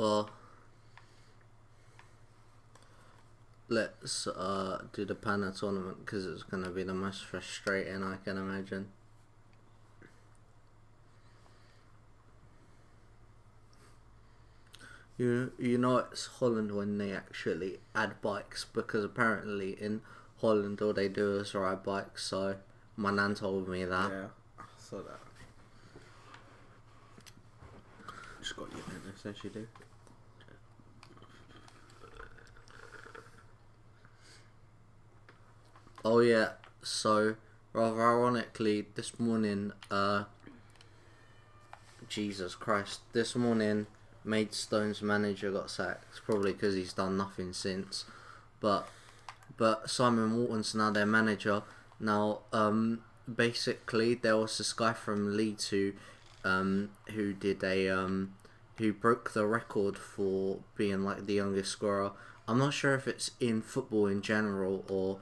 Well, let's do the Pana tournament because it's going to be the most frustrating I can imagine. You know it's Holland when they actually add bikes, because apparently in Holland all they do is ride bikes, so my nan told me that. Yeah, I saw that. Just got your business as you do. Oh yeah, so rather ironically this morning, Jesus Christ, this morning Maidstone's manager got sacked, probably because he's done nothing since. But Simon Walton's now their manager. Now, basically there was this guy from Leeds who did who broke the record for being like the youngest scorer. I'm not sure if it's in football in general or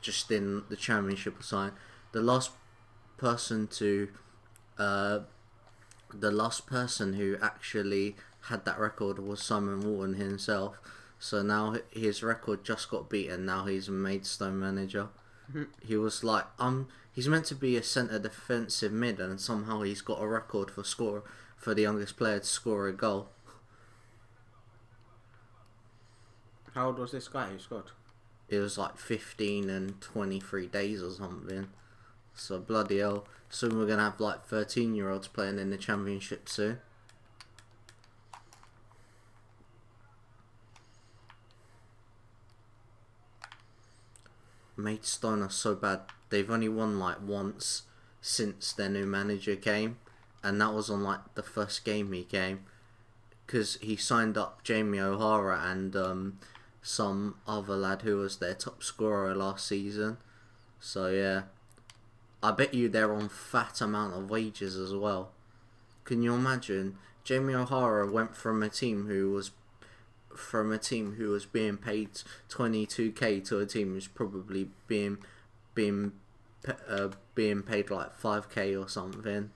just in the championship or something. The last person who actually had that record was Simon Walton himself. So now his record just got beaten. Now he's a Maidstone manager. He was like, he's meant to be a centre defensive mid, and somehow he's got a record for the youngest player to score a goal. How old was this guy who scored? It was like 15 and 23 days or something. So bloody hell. Soon we're going to have like 13-year-olds playing in the championship soon. Maidstone are so bad. They've only won like once since their new manager came. And that was on like the first game he came. Because he signed up Jamie O'Hara and some other lad who was their top scorer last season. So yeah. I bet you they're on fat amount of wages as well. Can you imagine? Jamie O'Hara went from a team who was being paid 22k to a team who's probably being paid like 5k or something.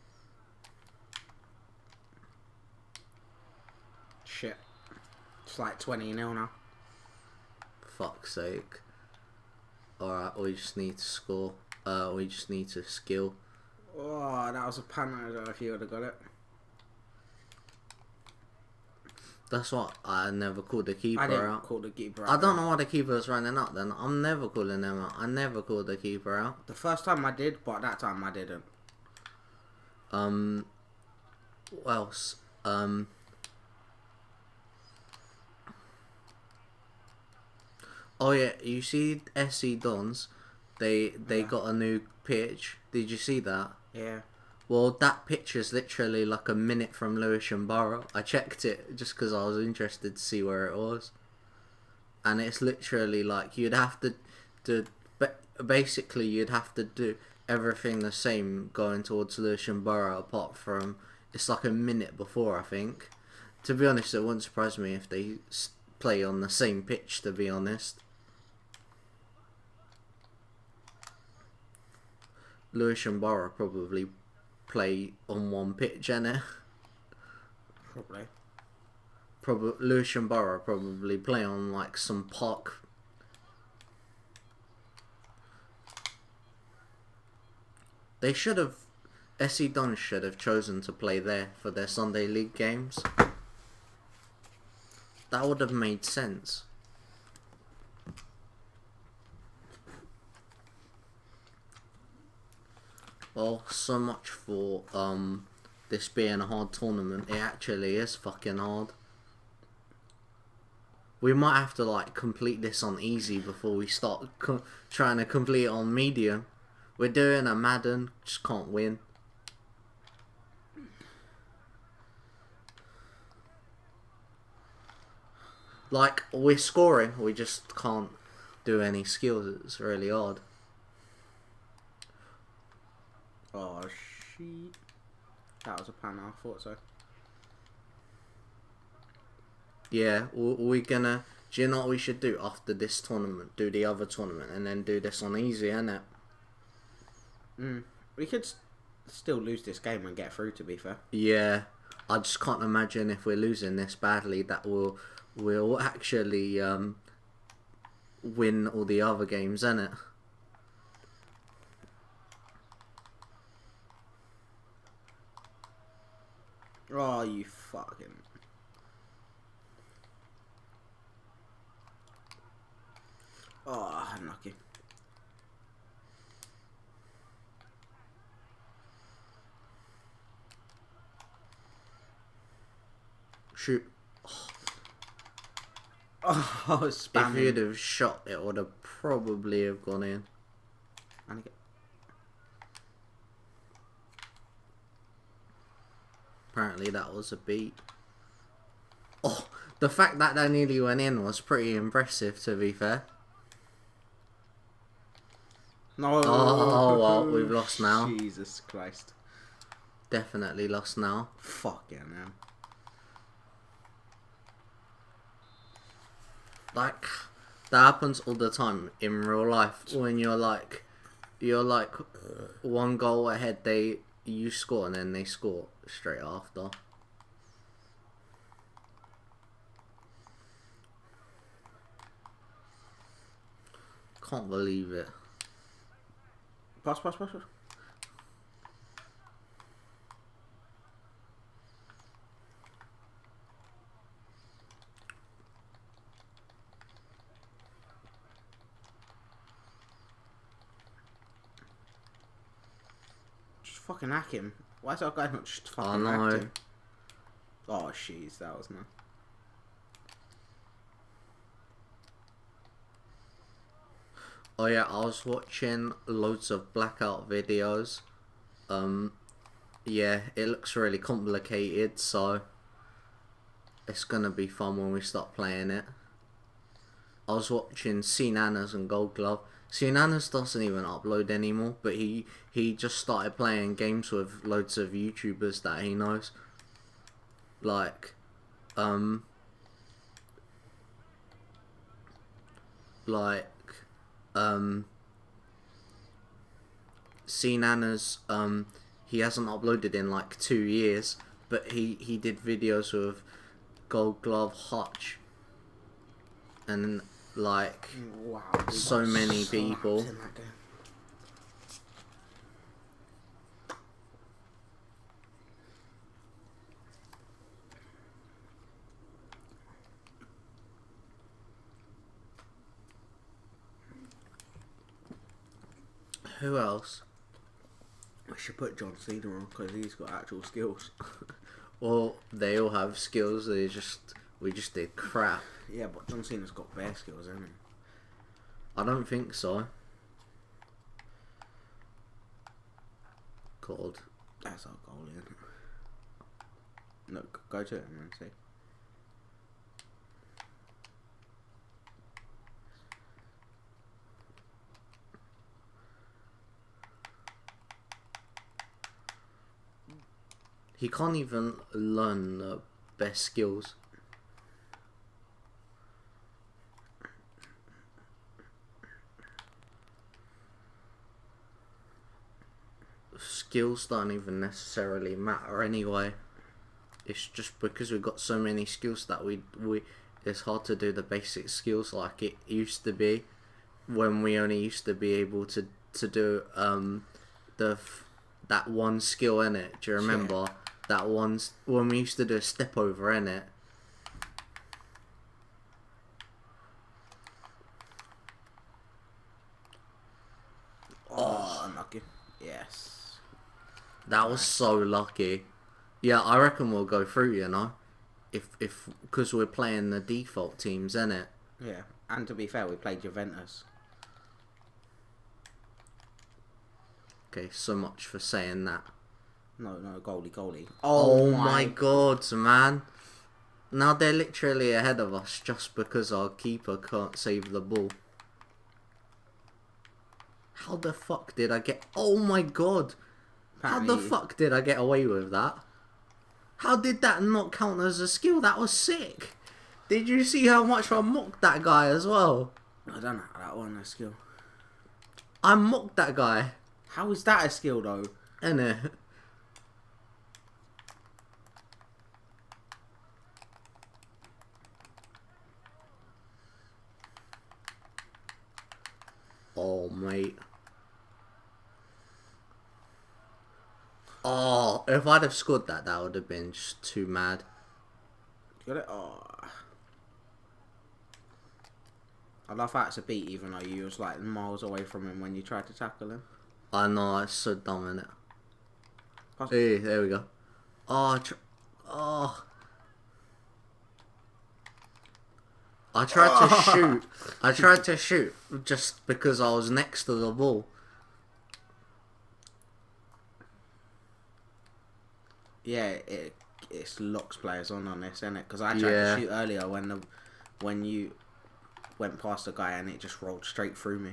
Shit. It's like 20-0 now. Fuck's sake. Alright, we just need to score. We just need to skill. Oh, that was a panel. I don't know if you would have got it. That's what I never called the keeper I didn't out. call the keeper out. I don't know why the keeper was running out then. I'm never calling them out. I never called the keeper out. The first time I did, but that time I didn't. What else? Oh yeah, you see SC Dons? They got a new pitch. Did you see that? Yeah. Well, that pitch is literally like a minute from Lewisham Borough. I checked it just because I was interested to see where it was. And it's literally like you'd have to basically you'd have to do everything the same going towards Lewisham Borough, apart from it's like a minute before, I think. To be honest, it wouldn't surprise me if they play on the same pitch, to be honest. Lewisham Borough probably play on one pitch, innit? Probably. Lewisham Borough probably play on like some park. They should have. SC Dons should have chosen to play there for their Sunday League games. That would have made sense. Well, so much for this being a hard tournament. It actually is fucking hard. We might have to like complete this on easy before we start trying to complete it on medium. We're doing a Madden, just can't win. Like, we're scoring, we just can't do any skills. It's really odd. Oh, shit. That was a panel, I thought so. Yeah, we're gonna... Do you know what we should do after this tournament? Do the other tournament and then do this on easy, innit? We could still lose this game and get through, to be fair. Yeah. I just can't imagine if we're losing this badly that we'll actually win all the other games, innit? Oh, you fucking. Oh, unlucky. Shoot. Oh, spamming. If you'd have shot, it would have probably have gone in. And again. Apparently that was a beat. Oh, the fact that nearly went in was pretty impressive, to be fair. No. Oh, well, we've lost now. Jesus Christ. Definitely lost now. Fuck yeah, man. Like, that happens all the time in real life when you're like one goal ahead, you score and then they score straight after. Can't believe it. Pass. Just fucking hack him. Why is that guy not just fucking hacked him? Oh, jeez, that was nice. Oh yeah, I was watching loads of Blackout videos. Yeah, it looks really complicated, so it's gonna be fun when we start playing it. I was watching C Nanas and Gold Glove. C Nanas doesn't even upload anymore, but he just started playing games with loads of YouTubers that he knows. Like, C Nanas, he hasn't uploaded in like 2 years, but he did videos with Gold Glove, Hutch, and like Wow, so many people. in that game. Who else? I should put John Cena on because he's got actual skills. Well, they all have skills. We just did crap. Yeah, but John Cena's got bare skills, hasn't he? I don't think so. God. That's our goal, isn't it? No, go to it and then see. He can't even learn the best skills. Skills don't even necessarily matter anyway. It's just because we've got so many skills that we it's hard to do the basic skills like it used to be when we only used to be able to do that one skill in it. Do you remember? Yeah. That one's when we used to do a step over in it. Oh, unlucky. Yes. That was so lucky. Yeah, I reckon we'll go through, you know. If because we're playing the default teams, innit? Yeah, and to be fair, we played Juventus. Okay, so much for saying that. No, goalie. Oh my god, man. Now they're literally ahead of us just because our keeper can't save the ball. How the fuck did I get... Oh my god. Apparently, How the fuck did I get away with that? How did that not count as a skill? That was sick. Did you see how much I mocked that guy as well? I don't know how that one a skill. I mocked that guy. How is that a skill though? Innit? Oh, mate. Oh, if I'd have scored that, that would have been just too mad. Got it? Oh. I love how it's a beat, even though you was like miles away from him when you tried to tackle him. I know, it's so dumb, innit? Pass. Hey, there we go. Oh, oh. I tried to shoot. I tried to shoot just because I was next to the ball. Yeah, it locks players on this, isn't it? Because I tried to shoot earlier when you went past the guy and it just rolled straight through me.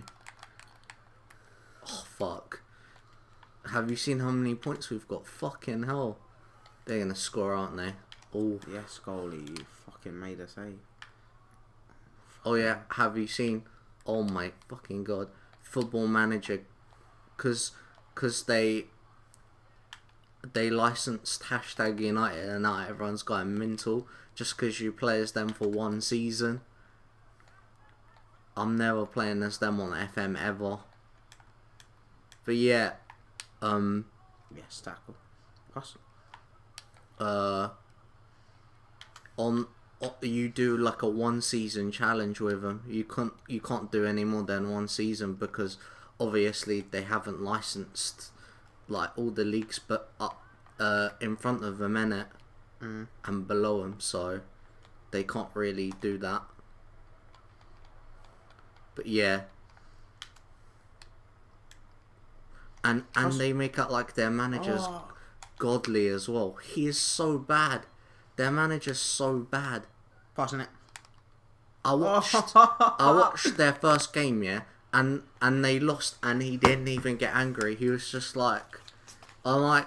Oh, fuck. Have you seen how many points we've got? Fucking hell. They're going to score, aren't they? Oh. Yes, goalie, you fucking made a save. Oh, yeah. Have you seen... Oh, my fucking God. Football Manager. Because they licensed hashtag United and now everyone's going mental just because you play as them for one season. I'm never playing as them on FM ever. But yeah, yes, tackle. Pass. On you do like a 1 season challenge with them. You can't do any more than 1 season because obviously they haven't licensed like all the leagues, but in front of them, innit, and below them, so they can't really do that. But yeah. And they make out like their manager's godly as well. He is so bad. Their manager's so bad. Passing it. I watched their first game, yeah, and they lost, and he didn't even get angry. He was just like, I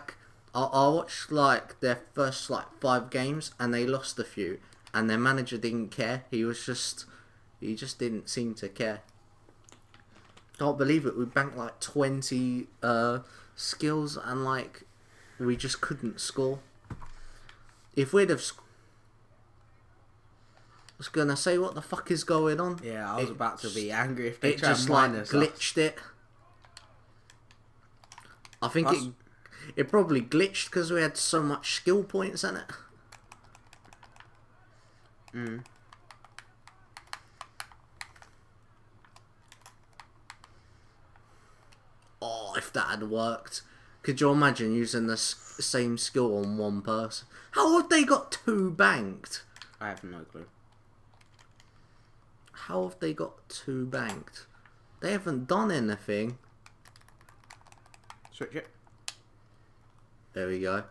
watched like their first like 5 games, and they lost a few, and their manager didn't care. He just didn't seem to care. Can't believe it. We banked like 20 skills and like we just couldn't score. If we'd have I was gonna say, what the fuck is going on? Yeah, I was about to be angry if they it tried just to like minus glitched it. I think it probably glitched because we had so much skill points in it. Oh, if that had worked. Could you imagine using the same skill on one person? How have they got 2 banked? I have no clue. How have they got 2 banked? They haven't done anything. Switch it. There we go.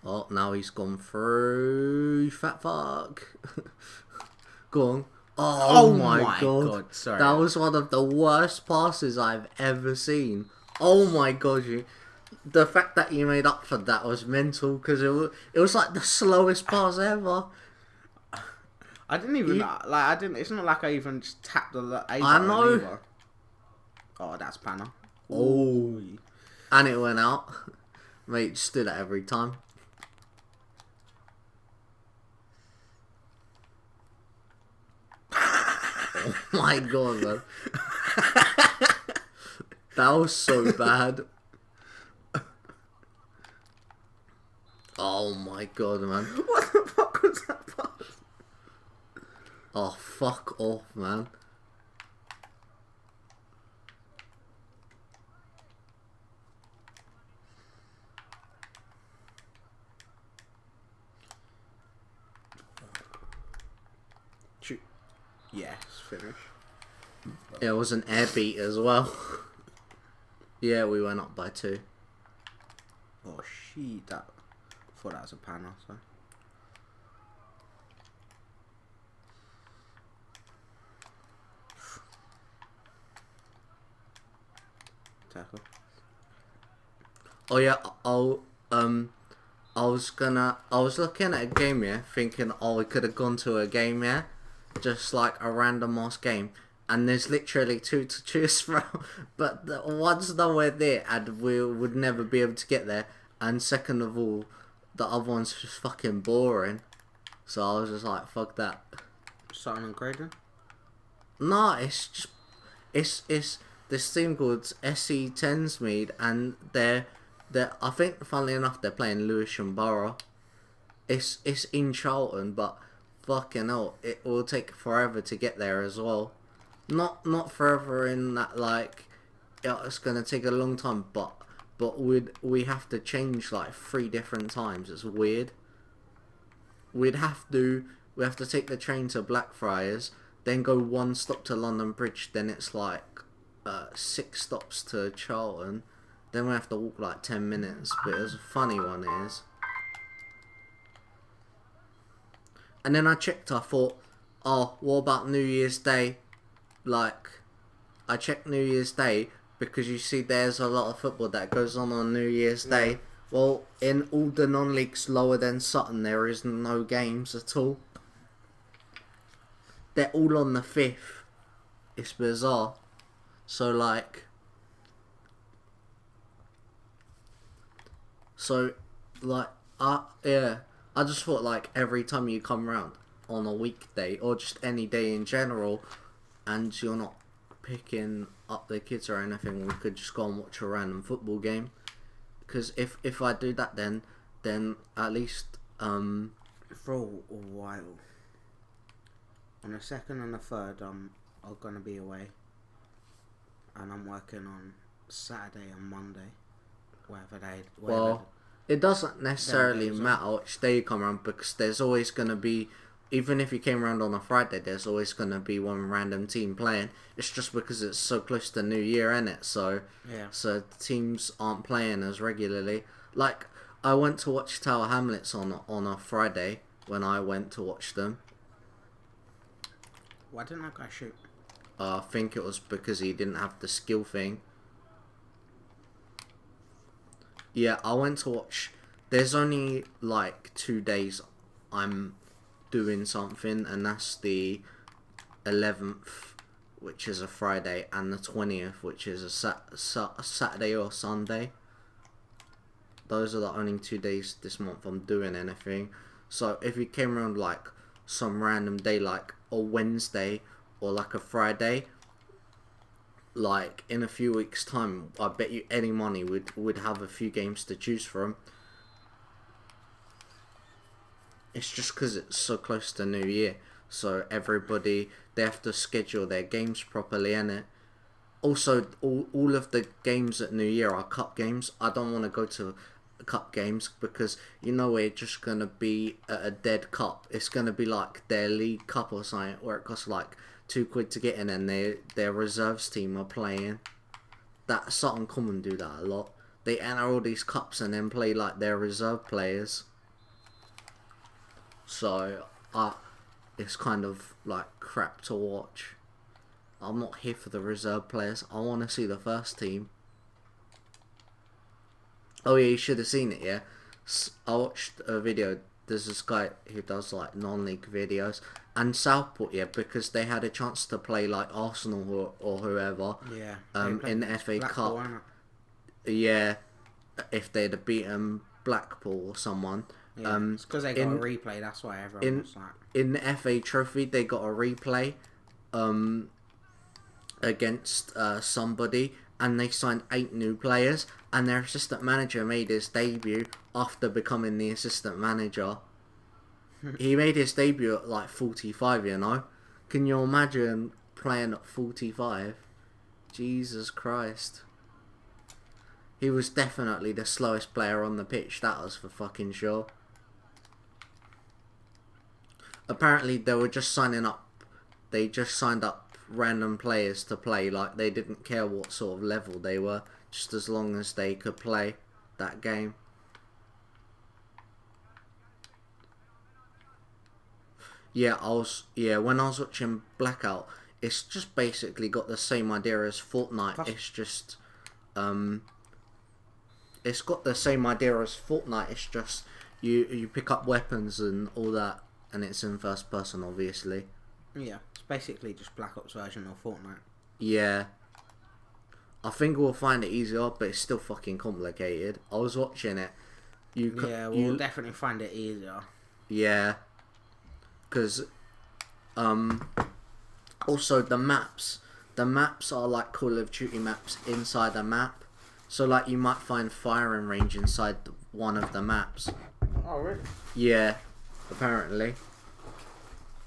Oh, now he's gone through. Fat fuck. Go on. Oh my god. Sorry. That was one of the worst passes I've ever seen. Oh my god, the fact that you made up for that was mental because it was like the slowest pass ever. I didn't even I didn't. It's not like I even just tapped the A button. I know. Either. Oh, that's Panna. Oh, and it went out. Mate, just do that every time. Oh my god, man. That was so bad. Oh my god, man. What the fuck was that pass? Oh, fuck off, man. Shoot. Yes, finish. It was an air beat as well. Yeah, we went up by 2. Oh shit, I thought that was a panel, so. Tackle. Oh yeah, I was looking at a game, yeah, thinking, oh, we could have gone to a game, yeah, just like a random ass game, and there's literally 2 to choose from, but one's nowhere there, and we would never be able to get there, and second of all, the other one's just fucking boring, So I was just like, fuck that. Starting and grading? No, it's just it's this team called SC Tensmead, and they're I think funnily enough they're playing Lewisham Borough. It's in Charlton, but fucking hell, it will take forever to get there as well. Not forever in that like it's gonna take a long time, but we have to change like 3 different times. It's weird. We have to take the train to Blackfriars, then go 1 stop to London Bridge, then it's like 6 stops to Charlton, then we have to walk like 10 minutes. But it was a funny one, it is. And then I checked, I thought, oh, what about New Year's Day? Like, I checked New Year's Day because you see there's a lot of football that goes on New Year's Day. Well, in all the non-leagues lower than Sutton, there is no games at all. They're all on the 5th. It's bizarre. So, like... yeah. I just thought, like, every time you come round on a weekday, or just any day in general, and you're not picking up the kids or anything, we could just go and watch a random football game. Because if I do that, then at least for a while. On the 2nd and the 3rd, I'm gonna be away, and I'm working on Saturday and Monday, well, it doesn't necessarily matter which day you come around, because there's always gonna be, even if you came around on a Friday, there's always gonna be one random team playing. It's just because it's so close to New Year, innit? So yeah. So teams aren't playing as regularly. Like, I went to watch Tower Hamlets on a Friday when I went to watch them. Why didn't that guy shoot? I think it was because he didn't have the skill thing. Yeah, I went to watch... There's only like 2 days I'm doing something, and that's the 11th, which is a Friday, and the 20th, which is a Saturday or Sunday. Those are the only 2 days this month I'm doing anything. So if you came around like some random day, like a Wednesday or like a Friday, like in a few weeks time, I bet you any money would have a few games to choose from. It's just because it's so close to New Year, so everybody, they have to schedule their games properly, innit? Also, all of the games at New Year are cup games. I don't want to go to cup games because you know we're just gonna be at a dead cup. It's gonna be like their league cup or something where it costs like £2 to get in, and their reserves team are playing. That Sutton Common do that a lot. They enter all these cups and then play like their reserve players. So it's kind of like crap to watch. I'm not here for the reserve players. I want to see the first team. Oh yeah, you should have seen it, yeah? I watched a video. There's this guy who does like non-league videos. And Southport, yeah, because they had a chance to play like Arsenal or whoever. Yeah. In the FA Blackpool, Cup. Yeah. If they'd have beaten Blackpool or someone. Yeah, it's because they got a replay, that's why everyone was like... In the FA Trophy, they got a replay against somebody, and they signed 8 new players, and their assistant manager made his debut after becoming the assistant manager. He made his debut at like 45, you know? Can you imagine playing at 45? Jesus Christ. He was definitely the slowest player on the pitch, that was for fucking sure. Apparently they were just signing up, they just signed up random players to play, like they didn't care what sort of level they were, just as long as they could play that game. Yeah, when I was watching Blackout, it's just basically got the same idea as Fortnite. It's just it's got the same idea as Fortnite. It's just you pick up weapons and all that, and it's in first person, obviously. Yeah, it's basically just Black Ops version of Fortnite. Yeah. I think we'll find it easier, but it's still fucking complicated. I was watching it. We'll definitely find it easier. Yeah. because also the maps are like Call of Duty maps inside a map. So like you might find firing range inside one of the maps. Oh really? Yeah, apparently.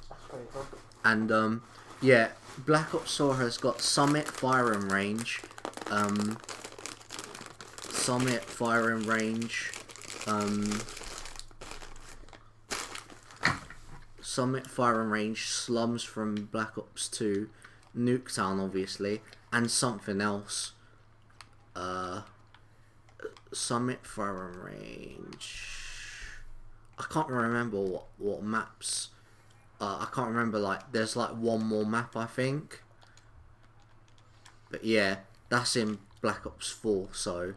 That's pretty cool. And yeah, Black Ops 4 has got Summit firing range, Summit firing range, Summit firing range, slums from Black Ops 2, Nuketown obviously, and something else. Summit firing range. I can't remember what maps. I can't remember, like, there's like one more map I think. But yeah, that's in Black Ops 4, so.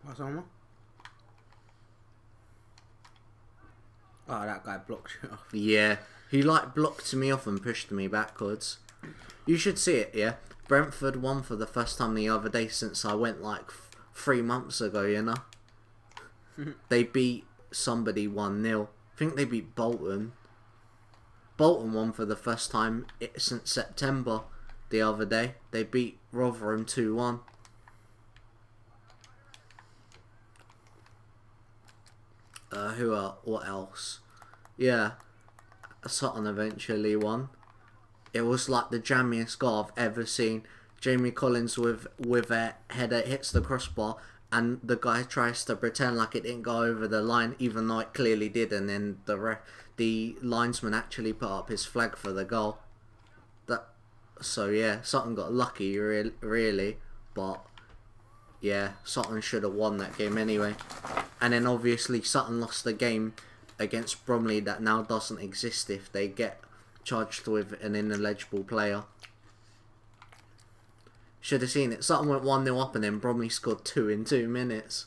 What's on? Oh, that guy blocked you off. Yeah, he like blocked me off and pushed me backwards. You should see it, yeah. Brentford won for the first time the other day since I went like 3 months ago, you know. They beat somebody 1-0. I think they beat Bolton. Bolton won for the first time since September the other day. They beat Rotherham 2-1. What else? Yeah, Sutton eventually won. It was like the jammiest goal I've ever seen. Jamie Collins with a header hits the crossbar, and the guy tries to pretend like it didn't go over the line, even though it clearly did, and then the linesman actually put up his flag for the goal. So yeah, Sutton got lucky, really, but yeah, Sutton should have won that game anyway. And then obviously Sutton lost the game against Bromley that now doesn't exist if they get charged with an ineligible player. Should have seen it. Sutton went 1-0 up and then Bromley scored 2 in 2 minutes.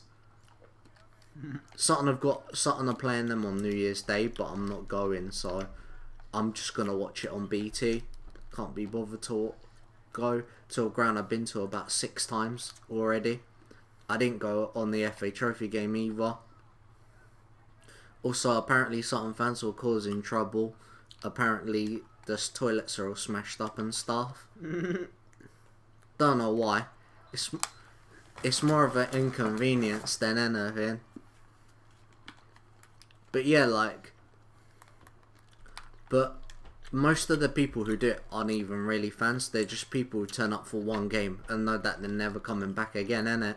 Sutton are playing them on New Year's Day, but I'm not going, so I'm just gonna watch it on BT. Can't be bothered to go to a ground I've been to about 6 times already. I didn't go on the FA Trophy game either. Also, apparently Sutton fans were causing trouble. Apparently the toilets are all smashed up and stuff. Don't know why. It's more of an inconvenience than anything. But yeah, like, but most of the people who do it aren't even really fans. They're just people who turn up for one game and know that they're never coming back again, innit?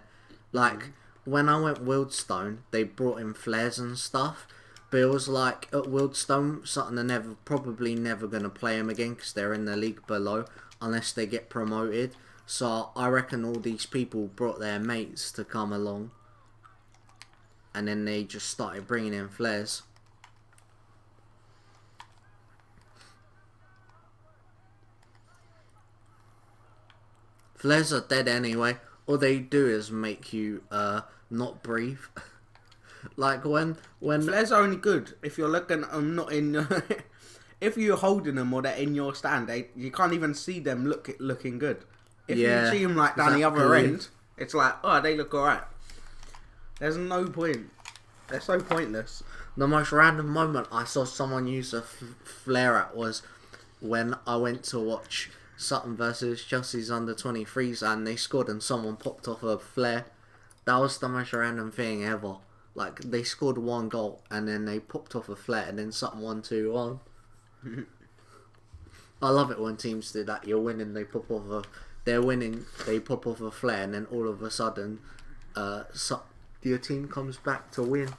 Like, when I went Wildstone, they brought in flares and stuff. But it was like, at Wildstone, Sutton are probably never going to play them again because they're in the league below unless they get promoted. So I reckon all these people brought their mates to come along. And then they just started bringing in flares. Flares are dead anyway. All they do is make you not breathe. Like when flares are only good if you're looking not in if you're holding them or they're in your stand, you can't even see them looking good. If you see them like down the other end, it's like, oh, they look alright. There's no point. They're so pointless. The most random moment I saw someone use a flare at was when I went to watch Sutton versus Chelsea's under-23s and they scored and someone popped off a flare. That was the most random thing ever. Like, they scored 1 goal and then they popped off a flare and then Sutton won 2-1. I love it when teams do that. You're winning, they're winning, they pop off a flare and then all of a sudden your team comes back to win.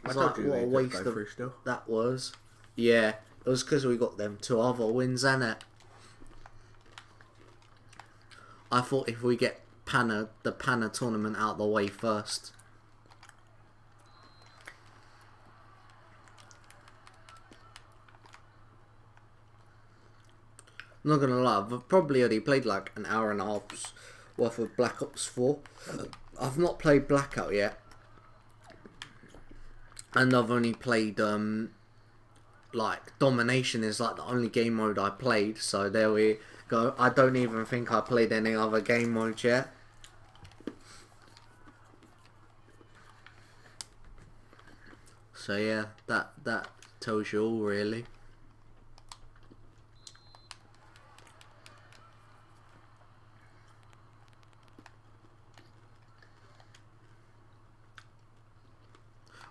It's like, what a waste of that was. Yeah, it was because we got them 2 other wins, innit? I thought if we get the Panna tournament out the way first. I'm not gonna lie, I've probably already played like an hour and a half's worth of Black Ops 4. I've not played Blackout yet. And I've only played, like, Domination is like the only game mode I played, so there we go. I don't even think I played any other game modes yet. So yeah, that tells you all really.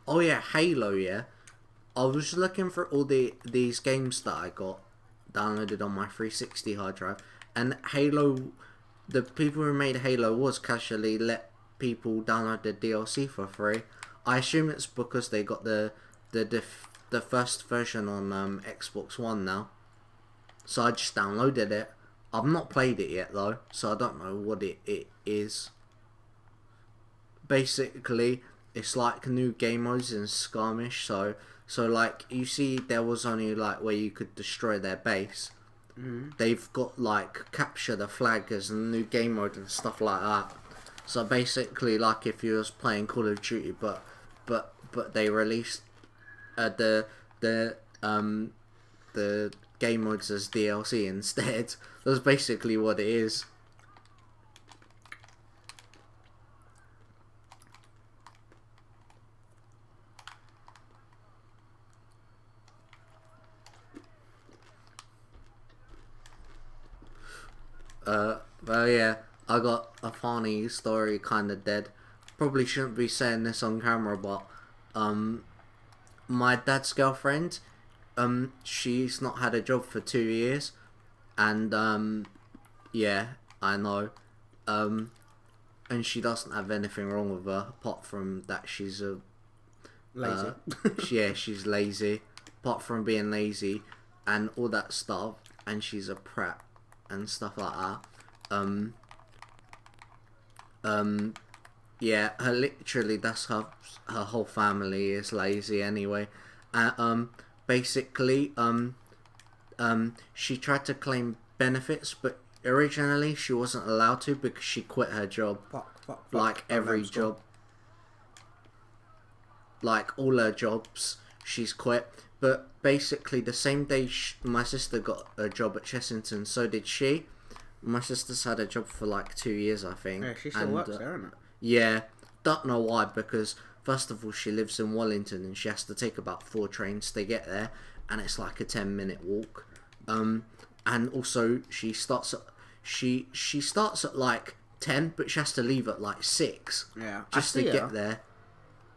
Oh yeah, Halo. Yeah, I was looking for all these games that I got downloaded on my 360 hard drive, and Halo. The people who made Halo was casually let people download the DLC for free. I assume it's because they got the first version on Xbox One now. So I just downloaded it. I've not played it yet though, so I don't know what it is. Basically, it's like new game modes in skirmish. So like you see, there was only like where you could destroy their base. They've got like capture the flag as a new game mode and stuff like that. So basically, like if you was playing Call of Duty, but they released the game modes as DLC instead. That's basically what it is. Well, yeah, I got a funny story, kind of dead. Probably shouldn't be saying this on camera, but my dad's girlfriend, she's not had a job for 2 years, and yeah, I know, and she doesn't have anything wrong with her apart from that she's a Lazy. yeah, she's lazy. Apart from being lazy and all that stuff, and she's a prat and stuff like that. Yeah, her literally that's her whole family is lazy anyway. Basically, she tried to claim benefits, but originally she wasn't allowed to because she quit her job. Like every job, like all her jobs, she's quit. But basically, the same day my sister got a job at Chessington, so did she. My sister's had a job for like 2 years, I think. Yeah, she still works there, isn't it? Yeah, don't know why, because first of all, she lives in Wellington and she has to take about 4 trains to get there, and it's like a 10-minute walk. And also she starts at like 10, but she has to leave at like 6. Yeah, just to get there.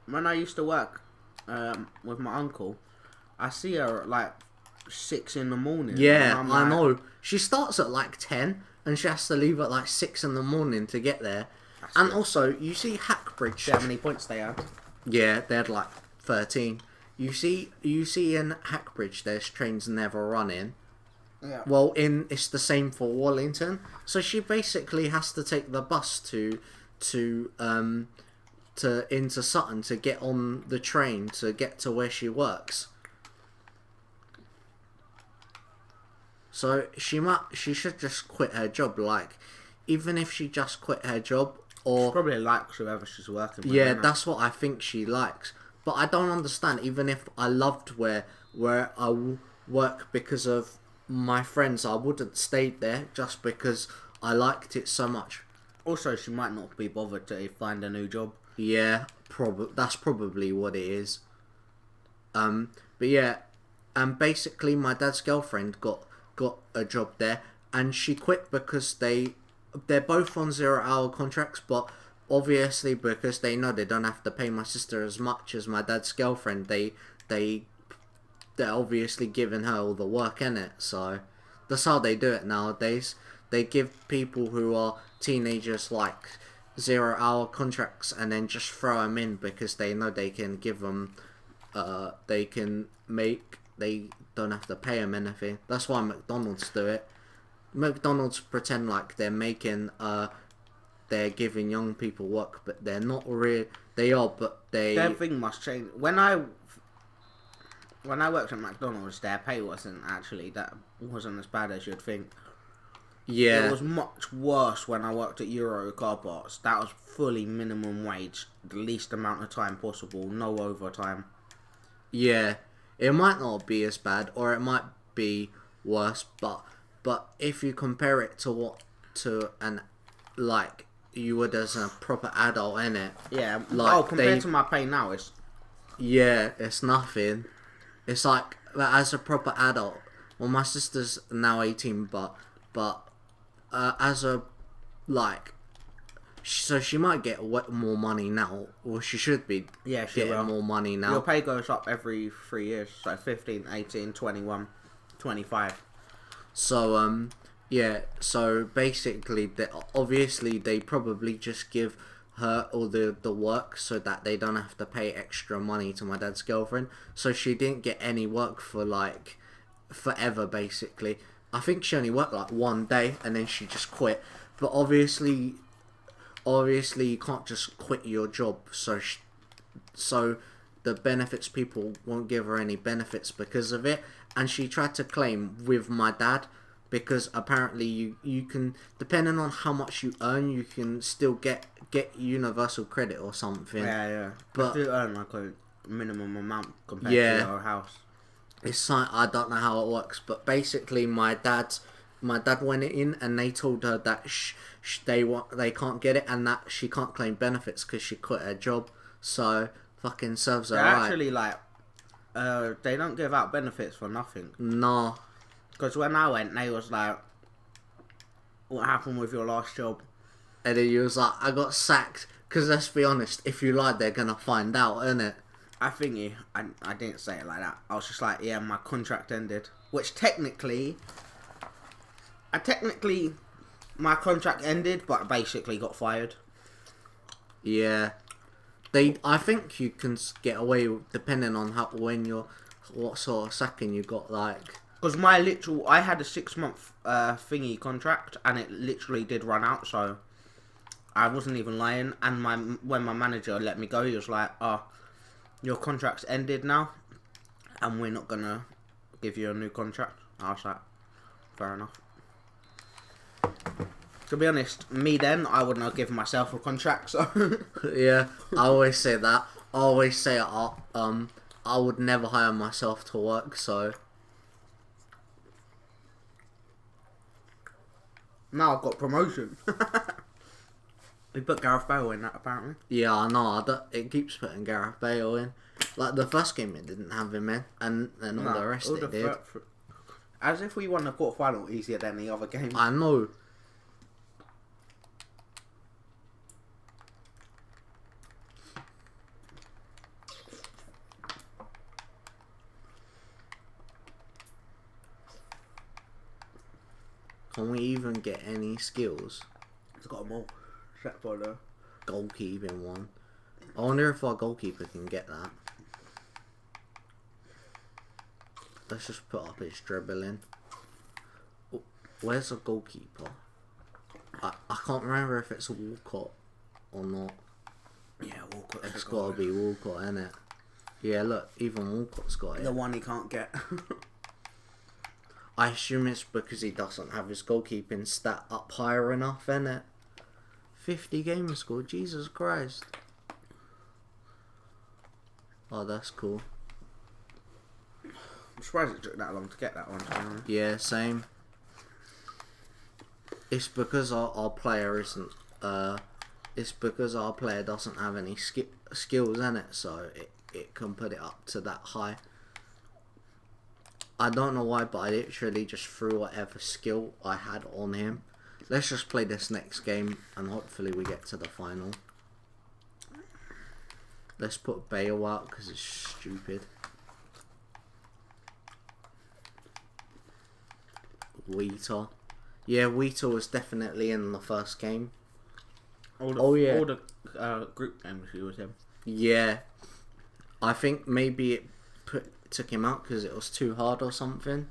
When I used to work with my uncle, I see her at like 6 in the morning. Yeah, I know. She starts at like 10 and she has to leave at like 6 in the morning to get there. And also, you see Hackbridge. See how many points they had? Yeah, they had like 13. You see in Hackbridge, there's trains never running. Yeah. Well, it's the same for Wellington. So she basically has to take the bus to into Sutton to get on the train to get to where she works. So she should just quit her job. Like, even if she just quit her job, or she probably likes whoever she's working with. Yeah, that's what I think she likes. But I don't understand. Even if I loved where I work because of my friends, I wouldn't stay there just because I liked it so much. Also, she might not be bothered to find a new job. Yeah, that's probably what it is. But yeah, and basically my dad's girlfriend got a job there, and she quit because they're both on 0-hour contracts, but obviously because they know they don't have to pay my sister as much as my dad's girlfriend, they're obviously giving her all the work, innit? So that's how they do it nowadays. They give people who are teenagers like 0-hour contracts and then just throw them in because they know they can give them they don't have to pay them anything. That's why McDonald's do it. McDonald's pretend like they're making they're giving young people work, but they're not really. They are, but their thing must change. When I worked at McDonald's, their pay wasn't as bad as you'd think. Yeah, it was much worse when I worked at Euro car parts. That was fully minimum wage, the least amount of time possible, no overtime. Yeah, it might not be as bad, or it might be worse, but if you compare it to like you would as a proper adult, innit? Yeah. Like compared to my pay now, Yeah, it's nothing. It's like as a proper adult. Well, my sister's now 18, but as a like, so she might get more money now, or she should be Yeah, she getting will. more money now. Your pay goes up every 3 years, so 15, 18, 21, 25. So yeah. So basically, obviously they probably just give her all the work so that they don't have to pay extra money to my dad's girlfriend. So she didn't get any work for like forever. Basically, I think she only worked like one day and then she just quit. But obviously you can't just quit your job. So the benefits people won't give her any benefits because of it, and she tried to claim with my dad because apparently you can, depending on how much you earn, you can still get universal credit or something. Yeah. But I do earn like a minimum amount compared Yeah. to your house. it's like, I don't know how it works, but basically my dad went in and they told her that they can't get it and that she can't claim benefits because she quit her job. So fucking serves her They're right. actually like, they don't give out benefits for nothing. Nah. Because when I went, they was like, what happened with your last job? And then you was like, I got sacked. Because let's be honest, if you lied, they're going to find out, innit? I didn't say it like that. I was just like, yeah, my contract ended. Which technically, my contract ended, but I basically got fired. Yeah. I think you can get away with, depending on what sort of sacking you got, like. Because I had a 6-month thingy contract, and it literally did run out, so I wasn't even lying. And when my manager let me go, he was like, "Oh, your contract's ended now, and we're not gonna give you a new contract." I was like, "Fair enough." To be honest, me then, I wouldn't have given myself a contract, so... Yeah, I always say that. I always say I would never hire myself to work, so... Now I've got promotion. We put Gareth Bale in that, apparently. Yeah, I know. It keeps putting Gareth Bale in. Like, the first game it didn't have him in, and then all the rest it did. As if we won the quarterfinal easier than the other games. I know. Can we even get any skills? It's got them all. Except for the... Goalkeeping one. I wonder if our goalkeeper can get that. Let's just put up his dribbling. Where's the goalkeeper? I can't remember if it's Walcott or not. Yeah, Walcott. It's got to be Walcott, innit? Yeah, look, even Walcott's got it. The one he can't get. I assume it's because he doesn't have his goalkeeping stat up higher enough, innit? 50 games scored, Jesus Christ. Oh, that's cool. I'm surprised it took that long to get that one. Yeah, same. It's because our player isn't. It's because our player doesn't have any skills in it, so it can put it up to that high. I don't know why, but I literally just threw whatever skill I had on him. Let's just play this next game, and hopefully we get to the final. Let's put Bale out because it's stupid. Wheater. Yeah, Wheater was definitely in the first game. All the group games he was in. Yeah. I think maybe it took him out because it was too hard or something.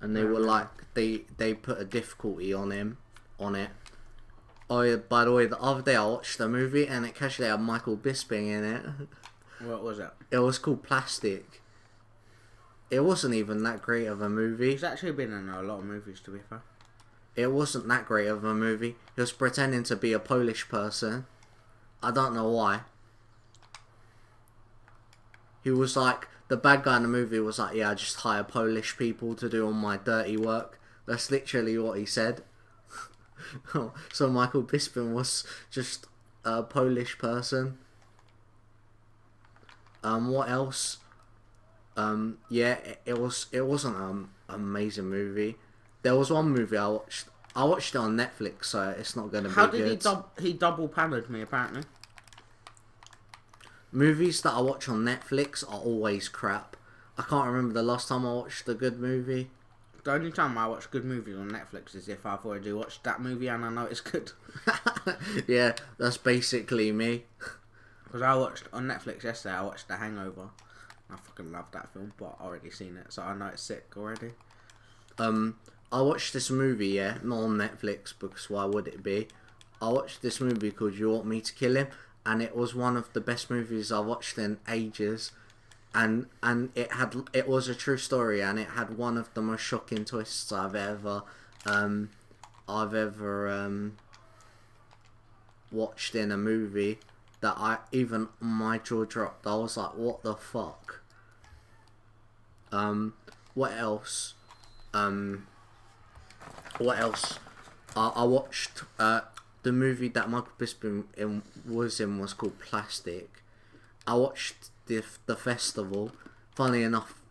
And they were like, they put a difficulty on it. Oh yeah, by the way, the other day I watched a movie and it actually had Michael Bisping in it. What was it? It was called Plastic. It wasn't even that great of a movie. He's actually been in a lot of movies, to be fair. It wasn't that great of a movie. He was pretending to be a Polish person. I don't know why. He was like, the bad guy in the movie was like, yeah, I just hire Polish people to do all my dirty work. That's literally what he said. So Michael Bisping was just a Polish person. What else? Yeah, it wasn't an amazing movie. There was one movie I watched. I watched it on Netflix, so it's not gonna How be did good. he double pannered me apparently? Movies that I watch on Netflix are always crap. I can't remember the last time I watched a good movie. The only time I watch good movies on Netflix is if I've already watched that movie and I know it's good. Yeah, that's basically me. Because I watched on Netflix yesterday. I watched The Hangover. I fucking love that film, but I already seen it, so I know it's sick already. I watched this movie, yeah, not on Netflix because why would it be? I watched this movie called You Want Me to Kill Him, and it was one of the best movies I watched in ages. And it was a true story, and it had one of the most shocking twists I've ever watched in a movie. That my jaw dropped. I was like, what the fuck? What else? What else? I watched the movie that Michael Bisping was in was called Plastic. I watched the festival. Funny enough,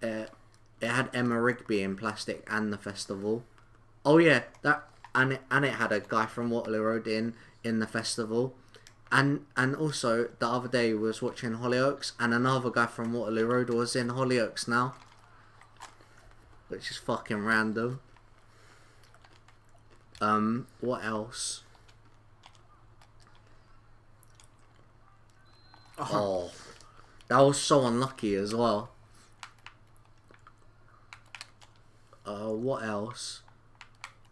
it had Emma Rigby in Plastic and the festival. Oh yeah, and it had a guy from Waterloo Road in the festival. And also the other day was watching Hollyoaks, and another guy from Waterloo Road was in Hollyoaks now, which is fucking random. What else? Oh, that was so unlucky as well. What else?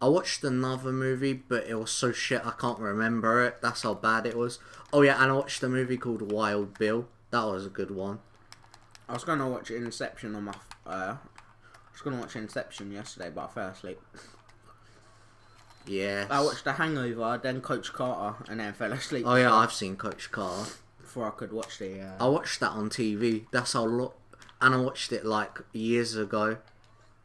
I watched another movie, but it was so shit I can't remember it. That's how bad it was. Oh yeah, and I watched a movie called Wild Bill. That was a good one. I was gonna watch Inception on my. I was gonna watch Inception yesterday, but I fell asleep. Yeah. I watched The Hangover, then Coach Carter, and then fell asleep. Oh yeah, I've seen Coach Carter. Before I could watch the. I watched that on TV. That's how and I watched it like years ago.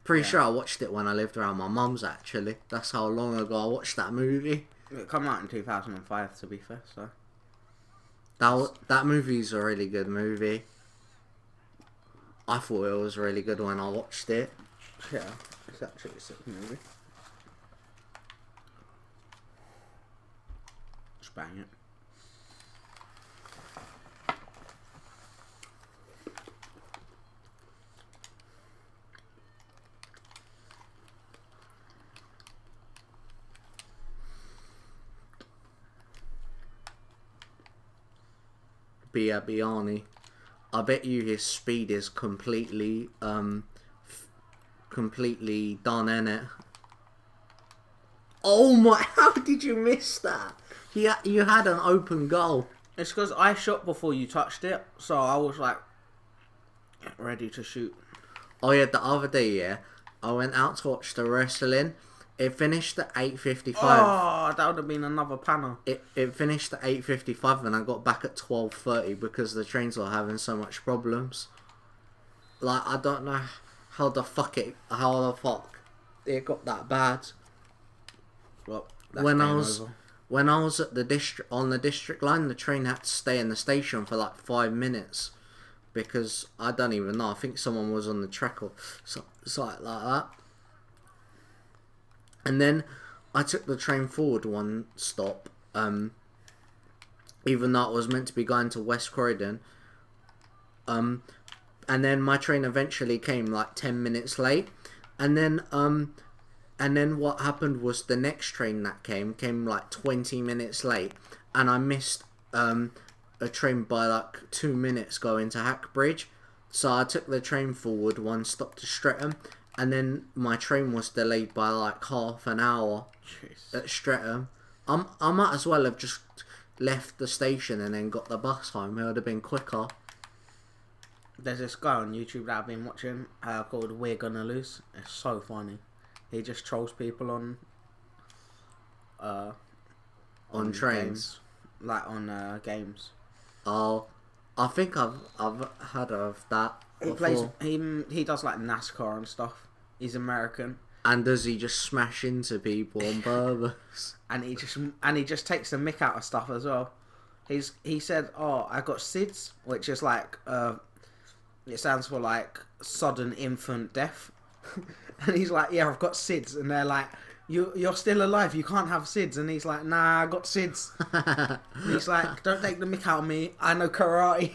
Pretty sure I watched it when I lived around my mum's actually. That's how long ago I watched that movie. It came out in 2005 to be fair, so. That movie's a really good movie. I thought it was really good when I watched it. Yeah, it's actually a sick movie. Just bang it. Biabiani. I bet you his speed is completely completely done, innit? Oh my! How did you miss that? You had an open goal. It's because I shot before you touched it, so I was like ready to shoot. Oh yeah, the other day, yeah, I went out to watch the wrestling. It finished at 8:55. Oh, that would have been another panel. It finished at 8:55 and I got back at 12:30 because the trains were having so much problems. Like I don't know how the fuck it got that bad. Well, that's when game I was over. when I was at the district line, the train had to stay in the station for like 5 minutes because I don't even know. I think someone was on the track or something like that. And then I took the train forward one stop, even though it was meant to be going to West Croydon. And then my train eventually came like 10 minutes late. And then what happened was the next train that came like 20 minutes late. And I missed a train by like 2 minutes going to Hackbridge. So I took the train forward one stop to Streatham. And then my train was delayed by like half an hour. Jeez. At Streatham. I might as well have just left the station and then got the bus home. It would have been quicker. There's this guy on YouTube that I've been watching called We're Gonna Lose. It's so funny. He just trolls people on trains. Games. Like on games. Oh, I think I've heard of that. He plays. He does like NASCAR and stuff. He's American. And does he just smash into people on purpose? And he just takes the mick out of stuff as well. He said, "Oh, I got SIDS," which is like it stands for like sudden infant death. And he's like, "Yeah, I've got SIDS," and they're like, You're still alive. You can't have SIDS." And he's like, "Nah, I got SIDS." And he's like, "Don't take the mick out of me. I know karate."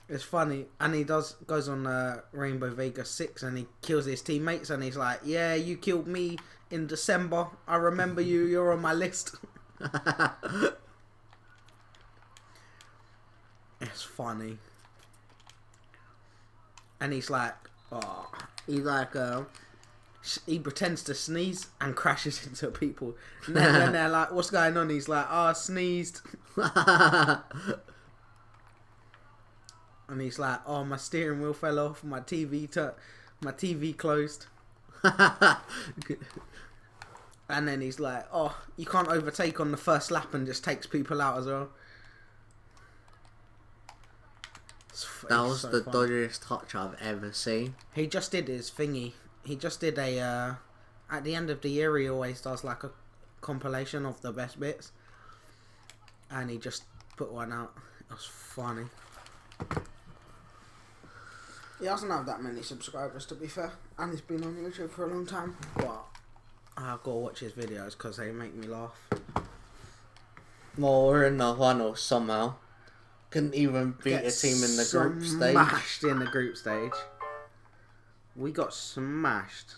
It's funny. And he goes on Rainbow Vegas 6 and he kills his teammates. And he's like, "Yeah, you killed me in December. I remember you. You're on my list." It's funny. And he's like, he pretends to sneeze and crashes into people. And then they're like, "What's going on?" He's like, "Oh, I sneezed." And he's like, "Oh, my steering wheel fell off. My TV closed." And then he's like, "Oh, you can't overtake on the first lap," and just takes people out as well. That was the dodgiest touch I've ever seen. He just did his thingy. He just did a at the end of the year he always does like a compilation of the best bits, and he just put one out. It was funny. He doesn't have that many subscribers, to be fair, and he's been on YouTube for a long time, but I've got to watch his videos because they make me laugh. Well, we're in the final somehow. Couldn't even beat a team in the group stage. Smashed in the group stage. We got smashed.